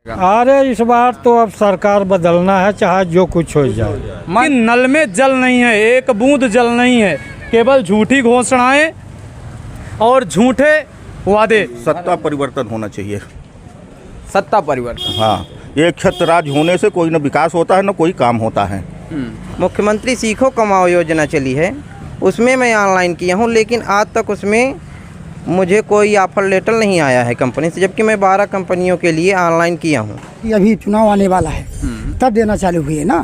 अरे इस बार तो अब सरकार बदलना है, चाहे जो कुछ हो जाए। नल में जल नहीं है, एक बूंद जल नहीं है, केवल झूठी घोषणाएं और झूठे वादे। सत्ता परिवर्तन होना चाहिए। सत्ता परिवर्तन, हाँ, एक छत्र राज होने से कोई न विकास होता है न कोई काम होता है। मुख्यमंत्री सीखो कमाओ योजना चली है, उसमें मैं ऑनलाइन किया हूँ, लेकिन आज तक उसमें मुझे कोई ऑफर लेटर नहीं आया है कंपनी से, जबकि मैं 12 कंपनियों के लिए ऑनलाइन किया हूँ। अभी चुनाव आने वाला है तब देना चालू हुई है ना,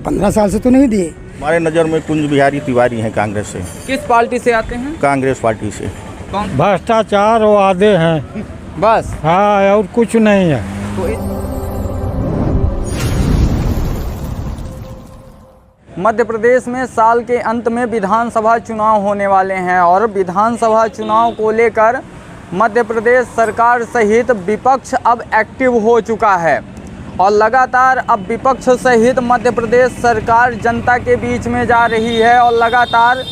15 साल से तो नहीं दिए। हमारे नज़र में कुंज बिहारी तिवारी हैं कांग्रेस से। किस पार्टी से आते हैं? कांग्रेस पार्टी से। भ्रष्टाचार वादे हैं बस, हाँ, और कुछ नहीं है। मध्य प्रदेश में साल के अंत में विधानसभा चुनाव होने वाले हैं और विधानसभा चुनाव को लेकर मध्य प्रदेश सरकार सहित विपक्ष अब एक्टिव हो चुका है और लगातार अब विपक्ष सहित मध्य प्रदेश सरकार जनता के बीच में जा रही है और लगातार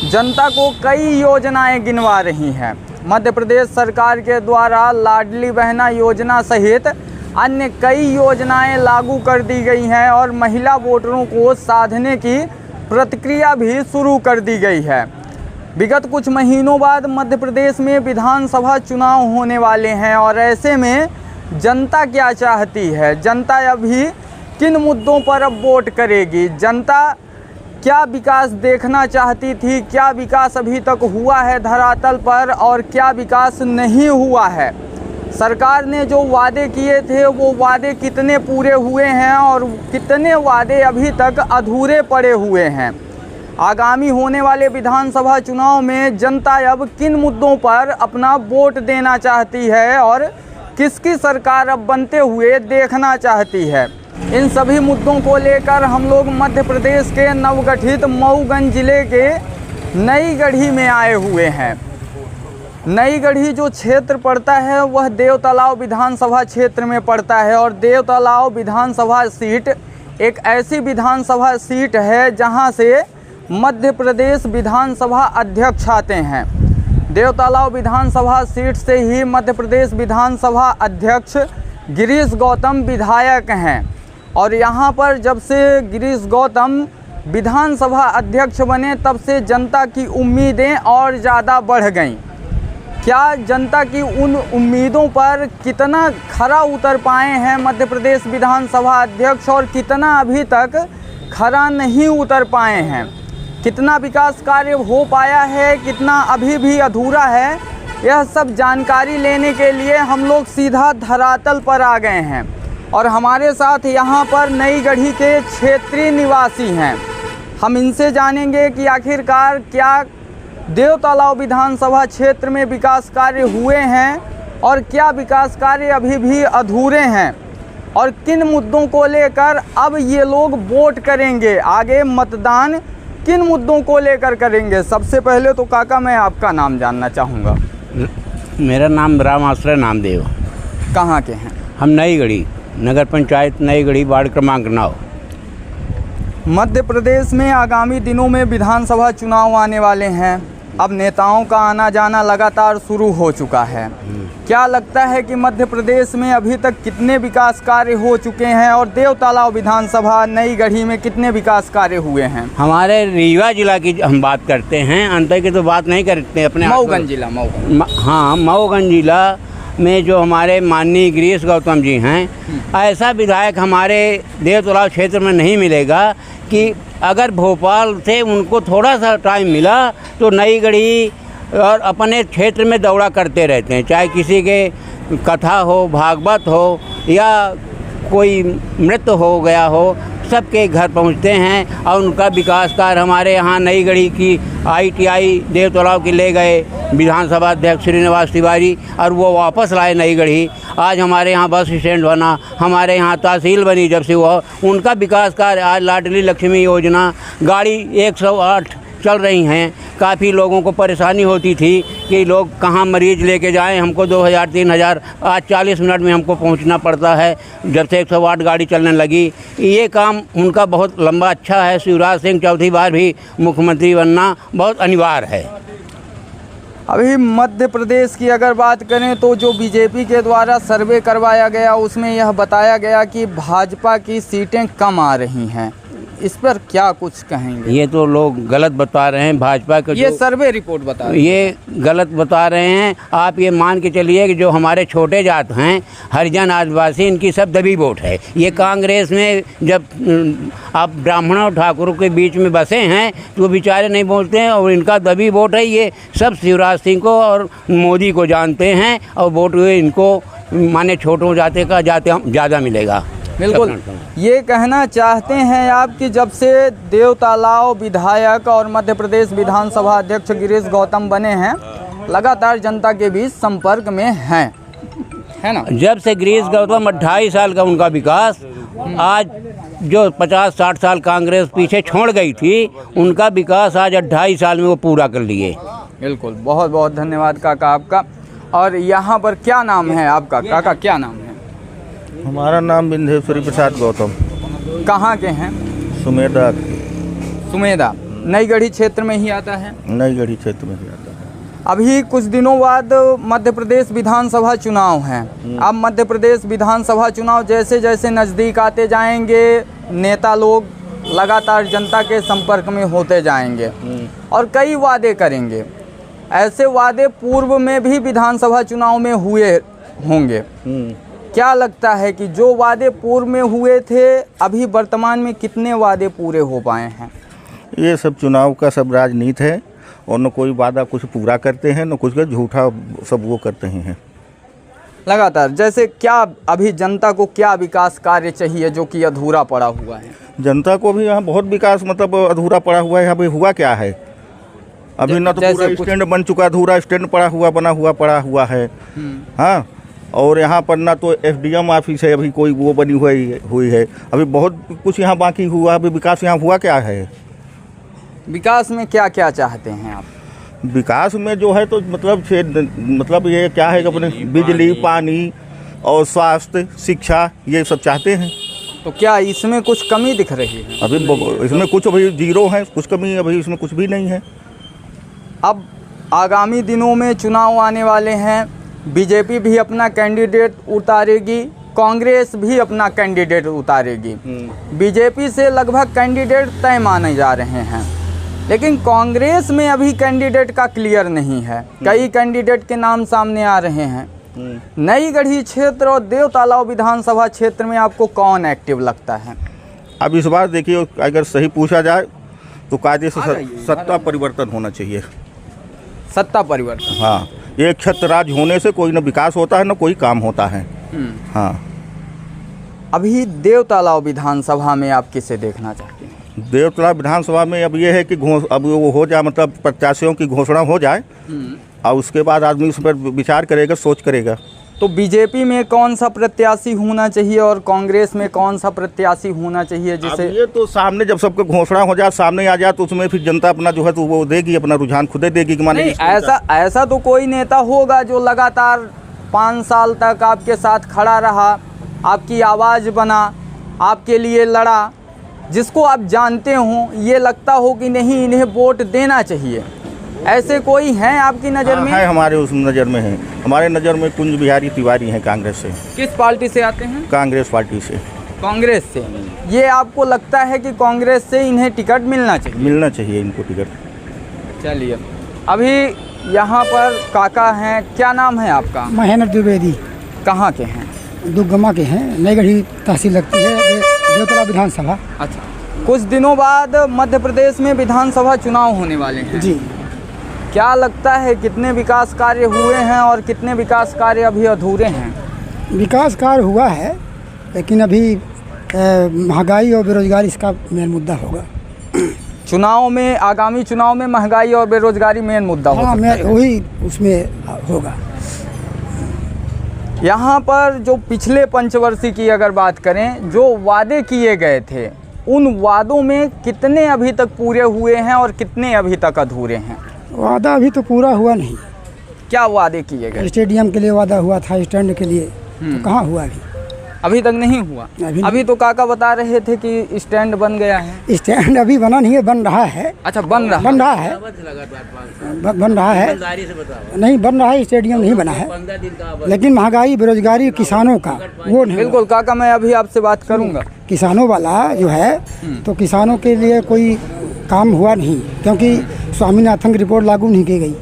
जनता को कई योजनाएं गिनवा रही हैं। मध्य प्रदेश सरकार के द्वारा लाडली बहना योजना सहित अन्य कई योजनाएं लागू कर दी गई हैं और महिला वोटरों को साधने की प्रक्रिया भी शुरू कर दी गई है। विगत कुछ महीनों बाद मध्य प्रदेश में विधानसभा चुनाव होने वाले हैं और ऐसे में जनता क्या चाहती है, जनता अभी किन मुद्दों पर अब वोट करेगी, जनता क्या विकास देखना चाहती थी, क्या विकास अभी तक हुआ है धरातल पर और क्या विकास नहीं हुआ है, सरकार ने जो वादे किए थे वो वादे कितने पूरे हुए हैं और कितने वादे अभी तक अधूरे पड़े हुए हैं। आगामी होने वाले विधानसभा चुनाव में जनता अब किन मुद्दों पर अपना वोट देना चाहती है और किसकी सरकार अब बनते हुए देखना चाहती है, इन सभी मुद्दों को लेकर हम लोग मध्य प्रदेश के नवगठित मऊगंज जिले के नई गढ़ी में आए हुए हैं। नई गढ़ी जो क्षेत्र पड़ता है वह देवतालाव विधानसभा क्षेत्र में पड़ता है और देवतालाव विधानसभा सीट एक ऐसी विधानसभा सीट है जहां से मध्य प्रदेश विधानसभा अध्यक्ष आते हैं। देवतालाव विधानसभा सीट से ही मध्य प्रदेश विधानसभा अध्यक्ष गिरीश गौतम विधायक हैं और यहां पर जब से गिरीश गौतम विधानसभा अध्यक्ष बने तब से जनता की उम्मीदें और ज़्यादा बढ़ गईं। क्या जनता की उन उम्मीदों पर कितना खरा उतर पाए हैं मध्य प्रदेश विधानसभा अध्यक्ष और कितना अभी तक खरा नहीं उतर पाए हैं, कितना विकास कार्य हो पाया है, कितना अभी भी अधूरा है, यह सब जानकारी लेने के लिए हम लोग सीधा धरातल पर आ गए हैं और हमारे साथ यहाँ पर नई गढ़ी के क्षेत्रीय निवासी हैं। हम इनसे जानेंगे कि आखिरकार क्या देवतालाव विधानसभा क्षेत्र में विकास कार्य हुए हैं और क्या विकास कार्य अभी भी अधूरे हैं और किन मुद्दों को लेकर अब ये लोग वोट करेंगे, आगे मतदान किन मुद्दों को लेकर करेंगे। सबसे पहले तो काका मैं आपका नाम जानना चाहूँगा। मेरा नाम राम आश्रय नामदेव। कहाँ के हैं? हम नई गढ़ी नगर पंचायत नई गढ़ी वार्ड क्रमांक 9। मध्य प्रदेश में आगामी दिनों में विधानसभा चुनाव आने वाले हैं, अब नेताओं का आना जाना लगातार शुरू हो चुका है। क्या लगता है कि मध्य प्रदेश में अभी तक कितने विकास कार्य हो चुके हैं और देवतालाव विधानसभा नई गढ़ी में कितने विकास कार्य हुए हैं? हमारे रीवा जिला की हम बात करते हैं, अंतर की तो बात नहीं करते अपने। मऊगंज जिला, हाँ, मऊगंज जिला में जो हमारे माननीय गिरीश गौतम जी हैं, ऐसा विधायक हमारे देवतालाव क्षेत्र में नहीं मिलेगा कि अगर भोपाल से उनको थोड़ा सा टाइम मिला तो नई गढ़ी और अपने क्षेत्र में दौड़ा करते रहते हैं, चाहे किसी के कथा हो, भागवत हो या कोई मृत्यु हो गया हो, सबके घर पहुंचते हैं और उनका विकास कार्य हमारे यहाँ नई गढ़ी की ITI देवतालाव की ले गए विधानसभा अध्यक्ष श्रीनिवास तिवारी और वो वापस लाए नई गढ़ी। आज हमारे यहाँ बस स्टैंड बना, हमारे यहाँ तहसील बनी जब से वो, उनका विकास कार्य आज लाडली लक्ष्मी योजना, गाड़ी 108 चल रही हैं। काफ़ी लोगों को परेशानी होती थी कि लोग कहाँ मरीज लेके जाएं, हमको 2000-3000 आज 40 मिनट में हमको पहुंचना पड़ता है जब से 108 गाड़ी चलने लगी। ये काम उनका बहुत लंबा अच्छा है। शिवराज सिंह चौथी बार भी मुख्यमंत्री बनना बहुत अनिवार्य है। अभी मध्य प्रदेश की अगर बात करें तो जो बीजेपी के द्वारा सर्वे करवाया गया उसमें यह बताया गया कि भाजपा की सीटें कम आ रही हैं, इस पर क्या कुछ कहेंगे? ये तो लोग गलत बता रहे हैं। भाजपा के ये सर्वे रिपोर्ट बता रही है। ये गलत बता रहे हैं। आप ये मान के चलिए कि जो हमारे छोटे जात हैं, हरिजन, आदिवासी, इनकी सब दबी वोट है। ये कांग्रेस में जब आप ब्राह्मणों और ठाकुरों के बीच में बसे हैं तो वो बेचारे नहीं बोलते हैं, और इनका दबी वोट है। ये सब शिवराज सिंह को और मोदी को जानते हैं, और वोट इनको माने छोटों जाते का ज़्यादा मिलेगा। बिल्कुल, ये कहना चाहते हैं आप कि जब से देव तालाब विधायक और मध्य प्रदेश विधानसभा अध्यक्ष गिरीश गौतम बने हैं, लगातार जनता के बीच संपर्क में हैं, है ना? जब से गिरीश गौतम 28 साल का उनका विकास, आज जो 50-60 साल कांग्रेस पीछे छोड़ गई थी, उनका विकास आज 28 साल में वो पूरा कर लिए। बिल्कुल, बहुत बहुत धन्यवाद काका आपका। और यहाँ पर क्या नाम है आपका? काका क्या नाम है? हमारा नाम विंध्येश्वरी प्रसाद गौतम। कहाँ के हैं? सुमेधा। सुमेधा नई गढ़ी क्षेत्र में ही आता है। नई गढ़ी क्षेत्र में ही आता है। अभी कुछ दिनों बाद मध्य प्रदेश विधानसभा चुनाव हैं। अब मध्य प्रदेश विधानसभा चुनाव जैसे जैसे नज़दीक आते जाएंगे, नेता लोग लगातार जनता के संपर्क में होते जाएंगे और कई वादे करेंगे। ऐसे वादे पूर्व में भी विधानसभा चुनाव में हुए होंगे। क्या लगता है कि जो वादे पूर्व में हुए थे, अभी वर्तमान में कितने वादे पूरे हो पाए हैं? ये सब चुनाव का सब राजनीति है, और न कोई वादा कुछ पूरा करते हैं, न कुछ का झूठा सब वो करते हैं लगातार। जैसे क्या अभी जनता को क्या विकास कार्य चाहिए जो कि अधूरा पड़ा हुआ है? जनता को भी यहाँ बहुत विकास मतलब अधूरा पड़ा हुआ है। अभी हुआ क्या है? अभी न तो पूरा स्टैंड बन चुका, अधूरा स्टैंड बना हुआ है। हाँ, और यहाँ पर ना तो एसडीएम ऑफिस है, अभी कोई वो बनी हुई है। अभी बहुत कुछ यहाँ बाकी हुआ। अभी विकास यहाँ हुआ क्या है? विकास में क्या क्या चाहते हैं आप? विकास में जो है तो मतलब ये क्या है कि अपने बिजली, पानी और स्वास्थ्य, शिक्षा, ये सब चाहते हैं। तो क्या इसमें कुछ कमी दिख रही है? अभी इसमें कुछ अभी जीरो है, कुछ कमी अभी इसमें कुछ भी नहीं है। अब आगामी दिनों में चुनाव आने वाले हैं, बीजेपी भी अपना कैंडिडेट उतारेगी, कांग्रेस भी अपना कैंडिडेट उतारेगी। बीजेपी से लगभग कैंडिडेट तय माने जा रहे हैं, लेकिन कांग्रेस में अभी कैंडिडेट का क्लियर नहीं है। कई कैंडिडेट के नाम सामने आ रहे हैं। नई गढ़ी क्षेत्र और देव तालाब विधानसभा क्षेत्र में आपको कौन एक्टिव लगता है? अब इस बार देखिए, अगर सही पूछा जाए तो कायदे से सत्ता परिवर्तन होना चाहिए। सत्ता परिवर्तन? हाँ, एक छत्र राज होने से कोई न विकास होता है, न कोई काम होता है। हाँ। अभी देव तालाब विधानसभा में आप किसे देखना चाहते हैं? देव तालाब विधानसभा में अब ये है कि अब वो हो जाए, मतलब प्रत्याशियों की घोषणा हो जाए, और उसके बाद आदमी उस पर विचार करेगा, सोच करेगा। तो बीजेपी में कौन सा प्रत्याशी होना चाहिए और कांग्रेस में कौन सा प्रत्याशी होना चाहिए? जिसे ये तो सामने जब सबको घोषणा हो जाए, सामने आ जाए, तो उसमें फिर जनता अपना जो है तो वो देगी, अपना रुझान खुद देगी कि माने ऐसा तो कोई नेता होगा जो लगातार 5 साल तक आपके साथ खड़ा रहा, आपकी आवाज़ बना, आपके लिए लड़ा, जिसको आप जानते हो, ये लगता हो कि नहीं इन्हें वोट देना चाहिए। ऐसे कोई हैं आपकी नज़र में? है, हमारे उस नज़र में है। हमारे नज़र में कुंज बिहारी तिवारी हैं, कांग्रेस से। किस पार्टी से आते हैं? कांग्रेस पार्टी से। कांग्रेस से। ये आपको लगता है कि कांग्रेस से इन्हें टिकट मिलना चाहिए? मिलना चाहिए इनको टिकट। चलिए, अभी यहाँ पर काका हैं, क्या नाम है आपका? महेंद्र द्विवेदी। कहाँ के हैं? दुर्गमा के हैं, नई गढ़ी तहसील लगती है, देव तालाब विधानसभा। अच्छा, कुछ दिनों बाद मध्य प्रदेश में विधानसभा चुनाव होने वाले हैं जी। क्या लगता है कितने विकास कार्य हुए हैं और कितने विकास कार्य अभी अधूरे हैं? विकास कार्य हुआ है, लेकिन अभी महंगाई और बेरोजगारी इसका मेन मुद्दा होगा। चुनाव में, आगामी चुनाव में महंगाई और बेरोजगारी मेन मुद्दा हो सकता है। वही उसमें होगा। यहाँ पर जो पिछले पंचवर्षीय की अगर बात करें, जो वादे किए गए थे, उन वादों में कितने अभी तक पूरे हुए हैं और कितने अभी तक अधूरे हैं? वादा अभी तो पूरा हुआ नहीं। क्या वादे किए गए? स्टेडियम के लिए वादा हुआ था, स्टैंड के लिए, तो कहाँ हुआ अभी? अभी तक नहीं हुआ। अभी तो काका बता रहे थे कि स्टैंड बन गया है। स्टैंड अभी बना नहीं है, बन रहा है। अच्छा, बन रहा है बन रहा है, नहीं बन रहा है, स्टेडियम नहीं बना है, लेकिन महंगाई बेरोजगारी किसानों का वो नहीं। बिल्कुल काका, मैं अभी आपसे बात करूंगा। किसानों वाला जो है तो किसानों के लिए कोई काम हुआ नहीं, क्योंकि स्वामीनाथन की रिपोर्ट लागू नहीं की गई,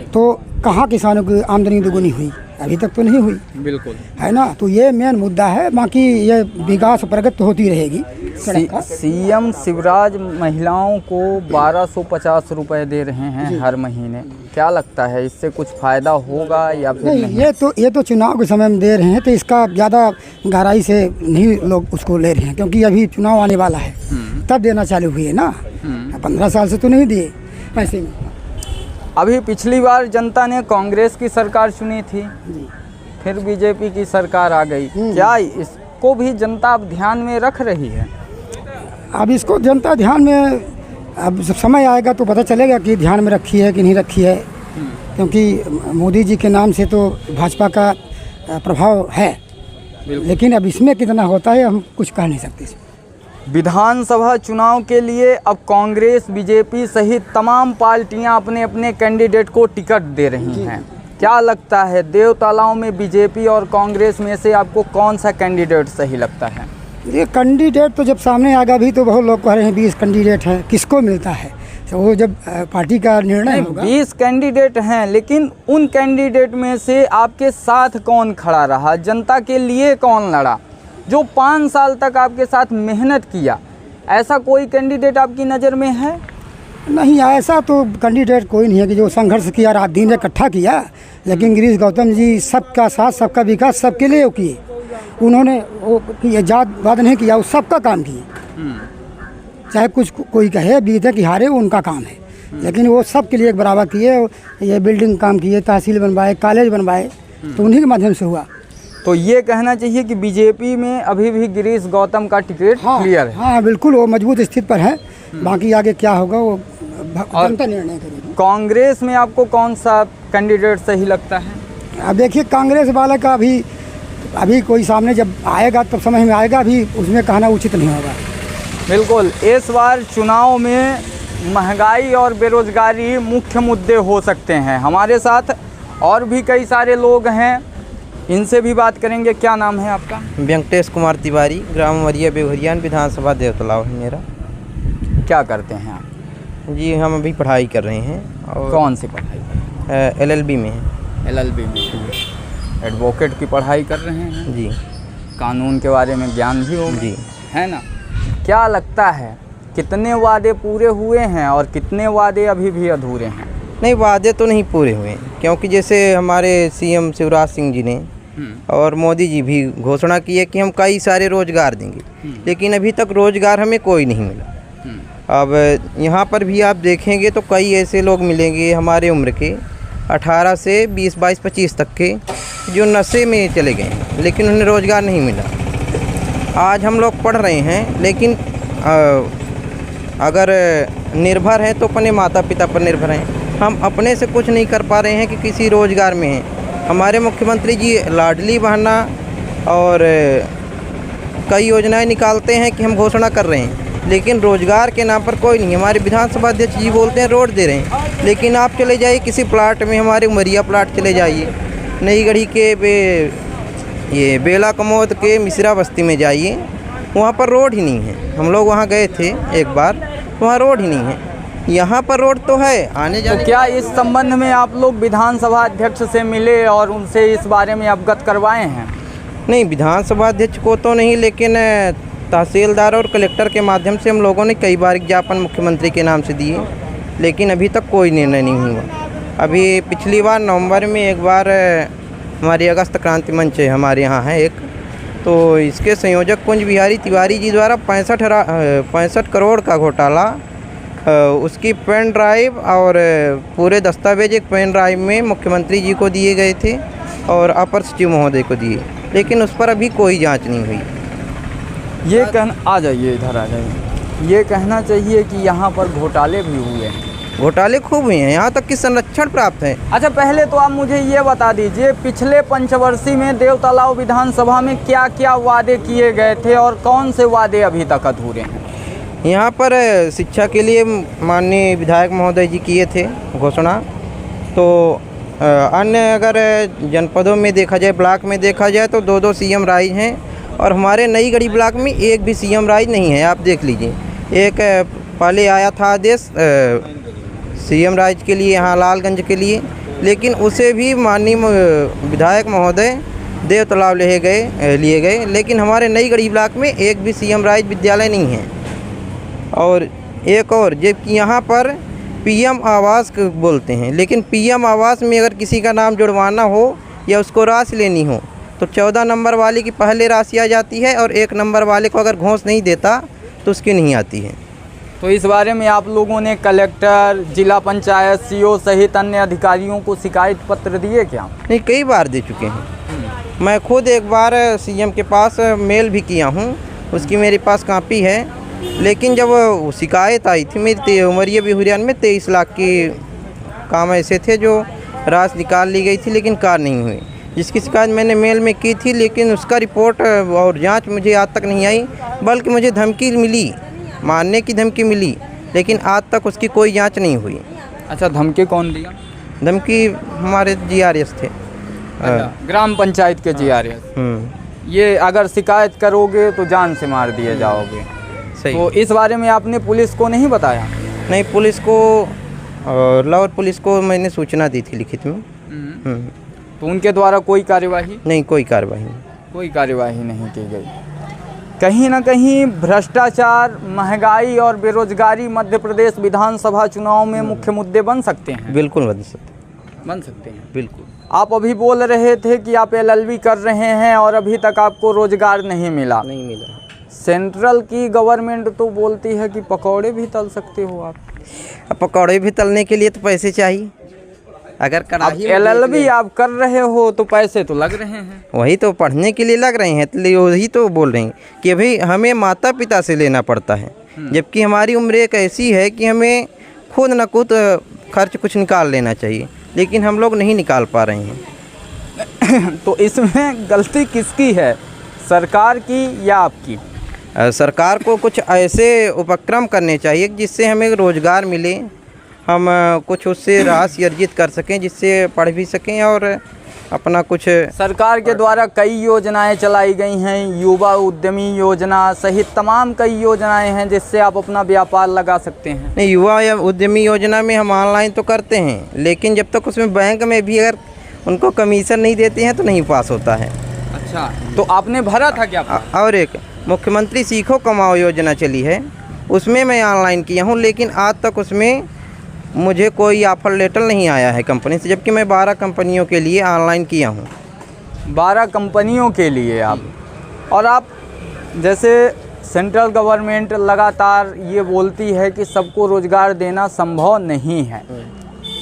तो कहाँ किसानों की आमदनी दोगुनी हुई? अभी तक तो नहीं हुई। बिल्कुल है ना, तो ये मेन मुद्दा है। बाकी ये विकास प्रगति तो होती रहेगी। सीएम शिवराज महिलाओं को 1250 रुपए दे रहे हैं हर महीने। क्या लगता है, इससे कुछ फायदा होगा या फिर नहीं? ये तो चुनाव के समय में दे रहे हैं, तो इसका ज़्यादा गहराई से नहीं लोग उसको ले रहे हैं, क्योंकि अभी चुनाव आने वाला है, तब देना चालू हुई है ना। 15 साल से तो नहीं दिए पैसे में। अभी पिछली बार जनता ने कांग्रेस की सरकार चुनी थी, फिर बीजेपी की सरकार आ गई। क्या इसको भी जनता अब ध्यान में रख रही है? अब इसको जनता ध्यान में, अब जब समय आएगा तो पता चलेगा कि ध्यान में रखी है कि नहीं रखी है, क्योंकि मोदी जी के नाम से तो भाजपा का प्रभाव है, लेकिन अब इसमें कितना होता है हम कुछ कह नहीं सकते। विधानसभा चुनाव के लिए अब कांग्रेस, बीजेपी सहित तमाम पार्टियां अपने अपने कैंडिडेट को टिकट दे रही हैं। क्या लगता है, देवतालाओं में बीजेपी और कांग्रेस में से आपको कौन सा कैंडिडेट सही लगता है? ये कैंडिडेट तो जब सामने आएगा भी तो बहुत लोग कह रहे हैं 20 कैंडिडेट हैं, किसको मिलता है, तो वो जब पार्टी का निर्णय होगा। 20 कैंडिडेट हैं, लेकिन उन कैंडिडेट में से आपके साथ कौन खड़ा रहा, जनता के लिए कौन लड़ा, जो 5 साल तक आपके साथ मेहनत किया, ऐसा कोई कैंडिडेट आपकी नज़र में है? नहीं, ऐसा तो कैंडिडेट कोई नहीं है कि जो संघर्ष किया, रात दिन इकट्ठा किया, लेकिन गिरीश गौतम जी सबका साथ, सबका विकास, सबके लिए वो किए। उन्होंने वो जात-वाद नहीं किया, वो सबका काम किए। चाहे कुछ कोई कहे बीते कि हारे, वो उनका काम है, लेकिन वो सबके लिए एक बराबर किए। ये बिल्डिंग काम किए, तहसील बनवाए, कॉलेज बनवाए, तो उन्हीं के माध्यम से हुआ। तो ये कहना चाहिए कि बीजेपी में अभी भी गिरीश गौतम का टिकट क्लियर है। हाँ बिल्कुल, वो मजबूत स्थिति पर है। बाकी आगे क्या होगा वो जनता निर्णय करेगी। कांग्रेस में आपको कौन सा कैंडिडेट सही लगता है? अब देखिए, कांग्रेस वाला का अभी कोई सामने जब आएगा तब समझ में आएगा, अभी उसमें कहना उचित नहीं होगा। बिल्कुल, इस बार चुनाव में महंगाई और बेरोजगारी मुख्य मुद्दे हो सकते हैं। हमारे साथ और भी कई सारे लोग हैं, इनसे भी बात करेंगे। क्या नाम है आपका? वेंकटेश कुमार तिवारी, ग्राम वरिया बेघरियान, विधानसभा देवतलाव है मेरा। क्या करते हैं आप? जी हम अभी पढ़ाई कर रहे हैं। और कौन सी पढ़ाई? LLB में है। LLB में एडवोकेट की पढ़ाई कर रहे हैं जी। कानून के बारे में ज्ञान भी होगा जी, है ना? क्या लगता है, कितने वादे पूरे हुए हैं और कितने वादे अभी भी अधूरे हैं? नहीं, वादे तो नहीं पूरे हुए, क्योंकि जैसे हमारे सीएम शिवराज सिंह जी ने और मोदी जी भी घोषणा की है कि हम कई सारे रोजगार देंगे, लेकिन अभी तक रोजगार हमें कोई नहीं मिला। अब यहाँ पर भी आप देखेंगे तो कई ऐसे लोग मिलेंगे हमारे उम्र के 18 से 20, 22, 25 तक के, जो नशे में चले गए हैं, लेकिन उन्हें रोज़गार नहीं मिला। आज हम लोग पढ़ रहे हैं, लेकिन अगर निर्भर हैं तो अपने माता पिता पर निर्भर हैं। हम अपने से कुछ नहीं कर पा रहे हैं कि किसी रोज़गार में हैं। हमारे मुख्यमंत्री जी लाडली बहना और कई योजनाएं निकालते हैं कि हम घोषणा कर रहे हैं, लेकिन रोज़गार के नाम पर कोई नहीं। हमारे विधानसभा अध्यक्ष जी बोलते हैं रोड दे रहे हैं, लेकिन आप चले जाइए किसी प्लाट में, हमारे उमरिया प्लाट चले जाइए, नई गढ़ी के ये बेला कमोद के मिश्रा बस्ती में जाइए, वहाँ पर रोड ही नहीं है। हम लोग वहाँ गए थे एक बार, वहाँ रोड ही नहीं है। यहाँ पर रोड तो है आने जाने। तो क्या इस संबंध में आप लोग विधानसभा अध्यक्ष से मिले और उनसे इस बारे में अवगत करवाए हैं? नहीं, विधानसभा अध्यक्ष को तो नहीं, लेकिन तहसीलदार और कलेक्टर के माध्यम से हम लोगों ने कई बार ज्ञापन मुख्यमंत्री के नाम से दिए, लेकिन अभी तक कोई निर्णय नहीं हुआ। अभी पिछली बार नवंबर में एक बार हमारी अगस्त क्रांति मंच हमारे यहाँ है एक, तो इसके संयोजक कुंज बिहारी तिवारी जी द्वारा 65 करोड़ का घोटाला, उसकी पेन ड्राइव और पूरे दस्तावेज एक पेन ड्राइव में मुख्यमंत्री जी को दिए गए थे और अपर सचिव महोदय को दिए, लेकिन उस पर अभी कोई जांच नहीं हुई। ये कहना, आ जाइए इधर आ जाइए, ये कहना चाहिए कि यहाँ पर घोटाले भी हुए हैं। घोटाले खूब हुए हैं, यहाँ तक कि संरक्षण प्राप्त है। अच्छा, पहले तो आप मुझे ये बता दीजिए, पिछले पंचवर्षीय में देवतालाव विधानसभा में क्या क्या वादे किए गए थे और कौन से वादे अभी तक अधूरे हैं? यहाँ पर शिक्षा के लिए माननीय विधायक महोदय जी किए थे घोषणा। तो अन्य अगर जनपदों में देखा जाए, ब्लॉक में देखा जाए तो 2-2 सीएम राइज हैं और हमारे नई गढ़ी ब्लॉक में एक भी सीएम राइज नहीं है। आप देख लीजिए, एक पहले आया था आदेश सीएम राइज के लिए यहाँ लालगंज के लिए, लेकिन उसे भी माननीय विधायक महोदय देवतालाव लिए गए, लेकिन हमारे नई गढ़ी ब्लॉक में एक भी सीएम राइज विद्यालय नहीं है। और एक और, जबकि यहाँ पर पीएम आवास बोलते हैं, लेकिन पीएम आवास में अगर किसी का नाम जुड़वाना हो या उसको राशि लेनी हो तो 14 नंबर वाले की पहले राशि आ जाती है और 1 नंबर वाले को अगर घोंस नहीं देता तो उसकी नहीं आती है। तो इस बारे में आप लोगों ने कलेक्टर, जिला पंचायत, सीओ सहित अन्य अधिकारियों को शिकायत पत्र दिए क्या? नहीं, कई बार दे चुके हैं। मैं खुद एक बार सीएम के पास मेल भी किया हूँ, उसकी मेरे पास कॉपी है। लेकिन जब शिकायत आई थी मेरी उमरिया बिहुरियान में 23 लाख की काम ऐसे थे जो राशि निकाल ली गई थी लेकिन कार नहीं हुई, जिसकी शिकायत मैंने मेल में की थी, लेकिन उसका रिपोर्ट और जांच मुझे आज तक नहीं आई, बल्कि मुझे धमकी मिली, मारने की धमकी मिली, लेकिन आज तक उसकी कोई जांच नहीं हुई। अच्छा, धमकी कौन दिया? धमकी हमारे जीआरएस थे, ग्राम पंचायत के जीआरएस। ये अगर शिकायत करोगे तो जान से मार दिए जाओगे। सही। तो इस बारे में आपने पुलिस को नहीं बताया? नहीं, पुलिस को लाहौर पुलिस को मैंने सूचना दी थी लिखित में। तो उनके द्वारा कोई कार्यवाही? नहीं, कोई कार्रवाई नहीं। कोई कार्यवाही नहीं की गई। कहीं ना कहीं भ्रष्टाचार, महंगाई और बेरोजगारी मध्य प्रदेश विधानसभा चुनाव में मुख्य मुद्दे बन सकते हैं। बिल्कुल बन सकते हैं। बिल्कुल। आप अभी बोल रहे थे कि आप LLB कर रहे हैं और अभी तक आपको रोजगार नहीं मिला। सेंट्रल की गवर्नमेंट तो बोलती है कि पकौड़े भी तल सकते हो आप। अब पकौड़े भी तलने के लिए तो पैसे चाहिए। अगर कढ़ाई LLB आप कर रहे हो तो पैसे तो लग रहे हैं। वही तो पढ़ने के लिए लग रहे हैं, तो वही तो बोल रहे हैं कि अभी हमें माता पिता से लेना पड़ता है, जबकि हमारी उम्र एक ऐसी है कि हमें खुद न खुद खर्च कुछ निकाल लेना चाहिए, लेकिन हम लोग नहीं निकाल पा रहे हैं। तो इसमें गलती किसकी है, सरकार की या आपकी? सरकार को कुछ ऐसे उपक्रम करने चाहिए जिससे हमें रोज़गार मिले, हम कुछ उससे राशि अर्जित कर सकें, जिससे पढ़ भी सकें और अपना कुछ। सरकार के द्वारा कई योजनाएं चलाई गई हैं, युवा उद्यमी योजना सहित तमाम कई योजनाएं हैं जिससे आप अपना व्यापार लगा सकते हैं। नहीं, युवा या उद्यमी योजना में हम ऑनलाइन तो करते हैं, लेकिन जब तक उसमें बैंक में भी अगर उनको कमीशन नहीं देते हैं तो नहीं पास होता है। अच्छा, तो आपने भरा था क्या? और एक मुख्यमंत्री सीखो कमाओ योजना चली है, उसमें मैं ऑनलाइन किया हूँ, लेकिन आज तक उसमें मुझे कोई ऑफर लेटर नहीं आया है कंपनी से, जबकि मैं 12 कंपनियों के लिए ऑनलाइन किया हूँ। 12 कंपनियों के लिए आप, और आप जैसे सेंट्रल गवर्नमेंट लगातार ये बोलती है कि सबको रोज़गार देना संभव नहीं है,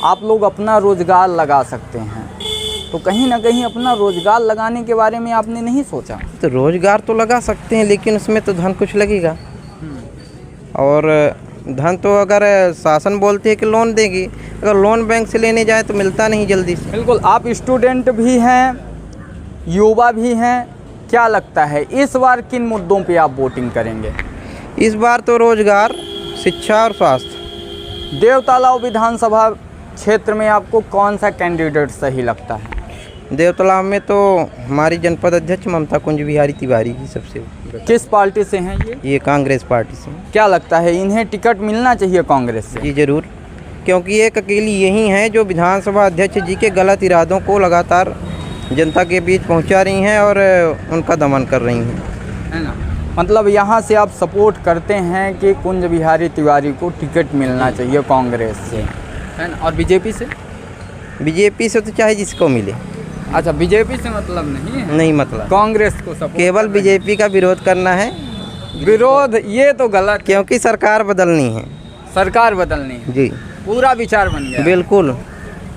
आप लोग अपना रोज़गार लगा सकते हैं, तो कहीं ना कहीं अपना रोज़गार लगाने के बारे में आपने नहीं सोचा? तो रोज़गार तो लगा सकते हैं, लेकिन उसमें तो धन कुछ लगेगा, और धन तो अगर शासन बोलती है कि लोन देगी, अगर लोन बैंक से लेने जाए तो मिलता नहीं जल्दी से। बिल्कुल। आप स्टूडेंट भी हैं, युवा भी हैं, क्या लगता है इस बार किन मुद्दों पे आप वोटिंग करेंगे? इस बार तो रोज़गार, शिक्षा और स्वास्थ्य। देवतालाव विधानसभा क्षेत्र में आपको कौन सा कैंडिडेट सही लगता है? देवतालाव में तो हमारी जनपद अध्यक्ष ममता कुंज बिहारी तिवारी जी सबसे। किस पार्टी से हैं ये? कांग्रेस पार्टी से। क्या लगता है इन्हें टिकट मिलना चाहिए कांग्रेस से? जी ज़रूर, क्योंकि एक अकेली यही हैं जो विधानसभा अध्यक्ष जी के गलत इरादों को लगातार जनता के बीच पहुंचा रही हैं और उनका दमन कर रही हैं, है ना? मतलब यहाँ से आप सपोर्ट करते हैं कि कुंज बिहारी तिवारी को टिकट मिलना चाहिए कांग्रेस से, है ना? और बीजेपी से? बीजेपी से तो चाहे जिसको मिले। अच्छा, बीजेपी से मतलब नहीं है? नहीं, मतलब कांग्रेस को सपोर्ट, केवल बीजेपी का विरोध करना है। विरोध ये तो गलत, क्योंकि सरकार बदलनी है। सरकार बदलनी है जी, पूरा विचार बन गया। बिल्कुल,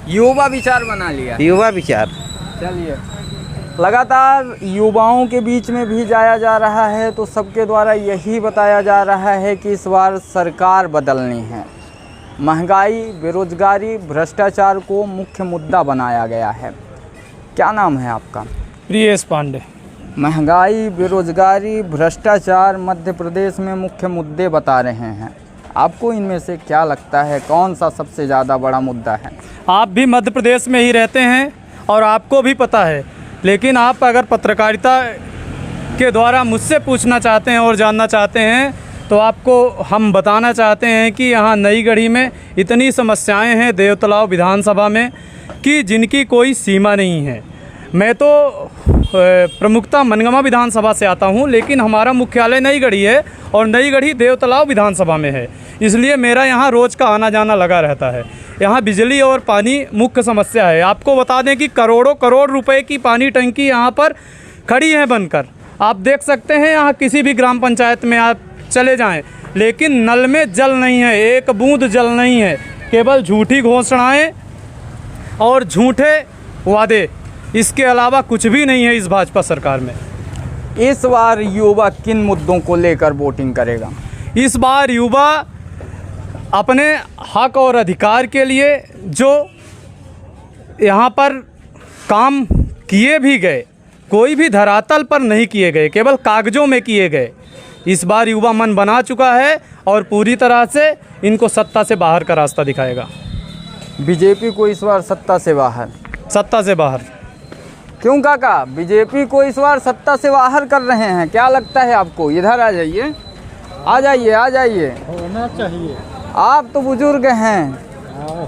युवा विचार बना लिया। युवा विचार। चलिए, लगातार युवाओं के बीच में भी जाया जा रहा है, तो सबके द्वारा यही बताया जा रहा है कि इस बार सरकार बदलनी है। महंगाई, बेरोजगारी, भ्रष्टाचार को मुख्य मुद्दा बनाया गया है। क्या नाम है आपका? प्रियेश पांडे। महंगाई, बेरोजगारी, भ्रष्टाचार मध्य प्रदेश में मुख्य मुद्दे बता रहे हैं। आपको इनमें से क्या लगता है, कौन सा सबसे ज़्यादा बड़ा मुद्दा है? आप भी मध्य प्रदेश में ही रहते हैं और आपको भी पता है, लेकिन आप अगर पत्रकारिता के द्वारा मुझसे पूछना चाहते हैं और जानना चाहते हैं तो आपको हम बताना चाहते हैं कि यहाँ नई गढ़ी में इतनी समस्याएं हैं देवतलाव विधानसभा में कि जिनकी कोई सीमा नहीं है। मैं तो प्रमुखता मनगमा विधानसभा से आता हूँ, लेकिन हमारा मुख्यालय नई गढ़ी है और नई गढ़ी देवतलाव विधानसभा में है, इसलिए मेरा यहाँ रोज़ का आना जाना लगा रहता है। यहाँ बिजली और पानी मुख्य समस्या है। आपको बता दें कि करोड़ों करोड़ रुपए की पानी टंकी यहाँ पर खड़ी है बनकर। आप देख सकते हैं यहाँ किसी भी ग्राम पंचायत में आप चले जाएं, लेकिन नल में जल नहीं है, एक बूंद जल नहीं है। केवल झूठी घोषणाएं और झूठे वादे, इसके अलावा कुछ भी नहीं है इस भाजपा सरकार में। इस बार युवा किन मुद्दों को लेकर वोटिंग करेगा? इस बार युवा अपने हक और अधिकार के लिए जो यहाँ पर काम किए भी गए, कोई भी धरातल पर नहीं किए गए, केवल कागजों में किए गए, इस बार युवा मन बना चुका है और पूरी तरह से इनको सत्ता से बाहर का रास्ता दिखाएगा। बीजेपी को इस बार सत्ता से बाहर? सत्ता से बाहर। क्यों काका, बीजेपी को इस बार सत्ता से बाहर कर रहे हैं? क्या लगता है आपको? इधर आ जाइए, आ जाइए, आ जाइए। होना चाहिए। आप तो बुजुर्ग हैं।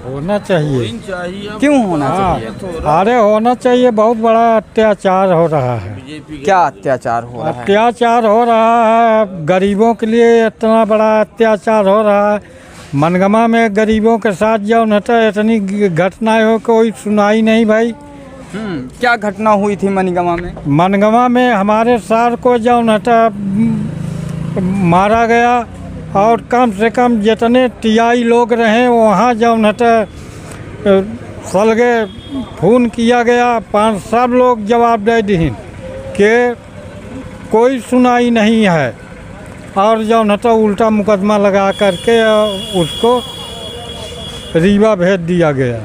होना चाहिए। क्यों होना चाहिए? अरे होना चाहिए, बहुत बड़ा अत्याचार हो रहा है। क्या अत्याचार हो रहा है? अत्याचार हो रहा है, गरीबों के लिए इतना बड़ा अत्याचार हो रहा है। मनगमा में गरीबों के साथ जो नटा इतनी घटनाएं हो, कोई सुनाई नहीं भाई। क्या घटना हुई थी मनगमा में? मनगमा में हमारे सार को जो नटा मारा गया और कम से कम जितने टीआई लोग रहे वहाँ जो नटा सलगे खून किया गया। 5 लोग जवाब दे दी कि कोई सुनाई नहीं है और जो नटा उल्टा मुकदमा लगा करके उसको रीवा भेज दिया गया।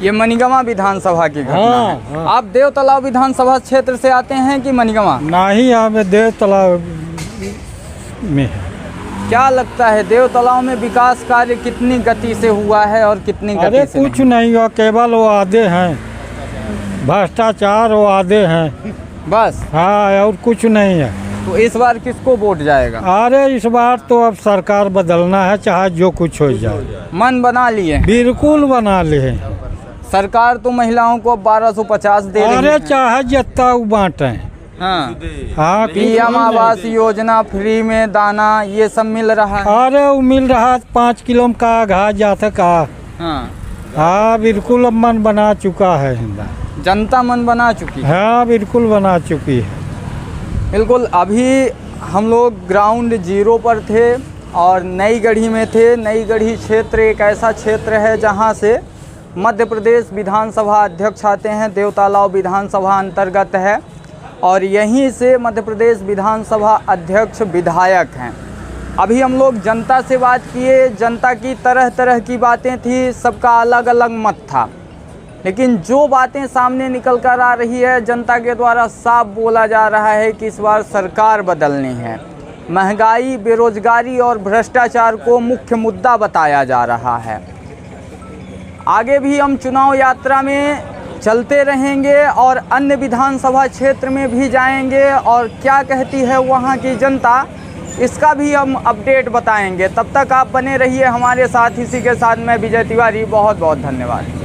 ये मनगमा विधानसभा की घटना हाँ, है। हाँ। आप देवतलाव विधानसभा क्षेत्र से आते हैं कि मनगमा? नहीं, हमें देवतलाव में है। क्या लगता है देवतलाव में विकास कार्य कितनी गति से हुआ है और कितनी गति अरे से कुछ नहीं? नहीं हुआ, केवल वो आधे हैं, भ्रष्टाचार वो आधे हैं बस। हाँ, और कुछ नहीं है। तो इस बार किसको वोट जाएगा? अरे इस बार तो अब सरकार बदलना है, चाहे जो कुछ हो जाए। मन बना लिए? बिल्कुल बना लिए। सरकार तो महिलाओं को 1250 दे रही अरे है। चाहे जितना वो बांटे। हाँ, हाँ, पीएम आवास योजना, फ्री में दाना, ये सब मिल रहा है। अरे वो मिल रहा है 5 किलो का घा जाता का। हाँ, हाँ, बिल्कुल अब मन बना चुका है हिंदा। जनता मन बना चुकी है। हाँ, बिल्कुल बना चुकी है। बिल्कुल। अभी हम लोग ग्राउंड जीरो पर थे और नई गढ़ी में थे। नई गढ़ी क्षेत्र एक ऐसा क्षेत्र है जहां से मध्य प्रदेश विधानसभा अध्यक्ष आते हैं। देवतलाव विधानसभा अंतर्गत है और यहीं से मध्य प्रदेश विधानसभा अध्यक्ष विधायक हैं। अभी हम लोग जनता से बात किए। जनता की तरह तरह की बातें थी, सबका अलग अलग मत था, लेकिन जो बातें सामने निकल कर आ रही है जनता के द्वारा साफ बोला जा रहा है कि इस बार सरकार बदलनी है। महंगाई, बेरोजगारी और भ्रष्टाचार को मुख्य मुद्दा बताया जा रहा है। आगे भी हम चुनाव यात्रा में चलते रहेंगे और अन्य विधानसभा क्षेत्र में भी जाएंगे और क्या कहती है वहाँ की जनता, इसका भी हम अपडेट बताएंगे। तब तक आप बने रहिए हमारे साथ। इसी के साथ मैं विजय तिवारी, बहुत बहुत धन्यवाद।